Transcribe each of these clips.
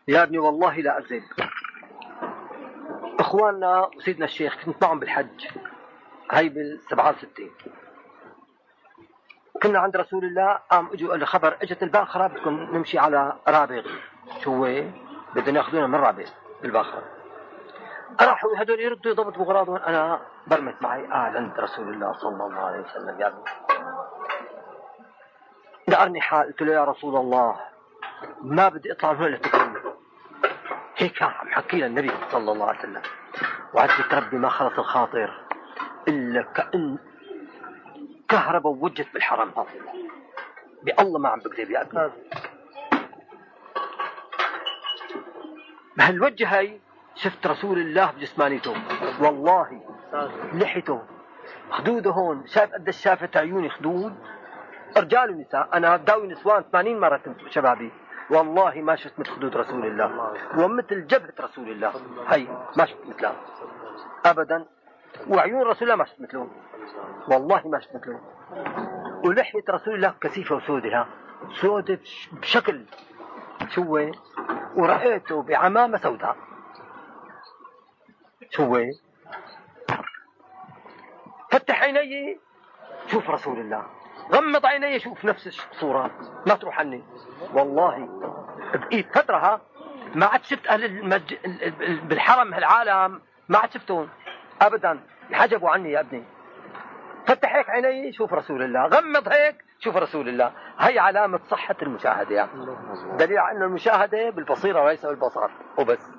يا ابني والله لا أكذب، إخواننا وسيدنا الشيخ كنت معهم بالحج، هاي بال67 كنا عند رسول الله. قام اجوا قال خبر اجت الباخره بدكم نمشي على رابغ. شو هو؟ بدهم ياخذونا من رابغ بالباخره. راحوا هذول يردوا يضبطوا اغراضهم، انا برمت معي عند رسول الله صلى الله عليه وسلم. يا ابني دارني حال، قلت له يا رسول الله ما بدي اطلع من هون الا تكرمني. هيك عم حكي للنبي صلى الله عليه وسلم، وعزة ربي ما خلص الخاطر الا كأن كهرباء ووجت بالحرم. بالله ما عم بكذب يا ابني. بهالوجه هاي شفت رسول الله بجسمانيته والله، لحيته خدوده هون، شايف قديش شافت عيوني خدود، رجال ونساء. انا داوي نسوان 80 مره شبابي، والله ما شفت مثل خدود رسول الله ومثل جبهه رسول الله. هي ما شفت مثلها ابدا، وعيون رسول الله ما شفت مثلهم، والله ما شفت مثلهم. ولحيه رسول الله كثيفه وسودة، سودة بشكل شو، ورأيته بعمامه سوداء. شو فتح عيني شوف رسول الله، غمض عيني شوف نفس الصورة، ما تروح عني. والله بقيت فترة ما عاد شفت أهل بالحرم هالعالم، ما عاد شفتهم أبدا، حجبوا عني يا ابني. فتح هيك عيني شوف رسول الله، غمض هيك شوف رسول الله. هي علامة صحة المشاهدة يعني. دليل على أن المشاهدة بالبصيرة وليس بالبصر وبس،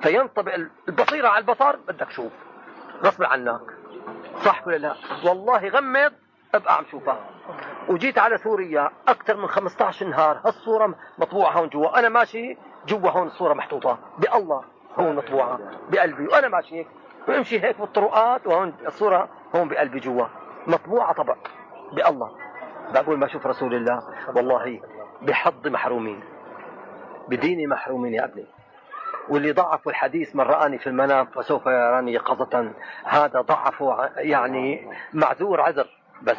فينطبق البصيرة على البصر، بدك شوف غصب عنك، صح ولا لا؟ والله غمض ابقى عم شوفها. وجيت على سوريا اكثر من 15 نهار، هالصوره مطبوعه هون جوا، انا ماشي جوا هون الصوره محطوطه، بالله هون مطبوعه بقلبي، وانا ماشي هيك بمشي هيك بالطرقات، وهون الصوره هون بقلبي جوا مطبوعه طبق. بالله بقول ما اشوف رسول الله والله بحظ محرومين، بديني محرومين يا ابني. واللي ضعفوا الحديث من رآني في المنام فسوف يراني يقظة، هذا ضعفه يعني معذور عذر بس.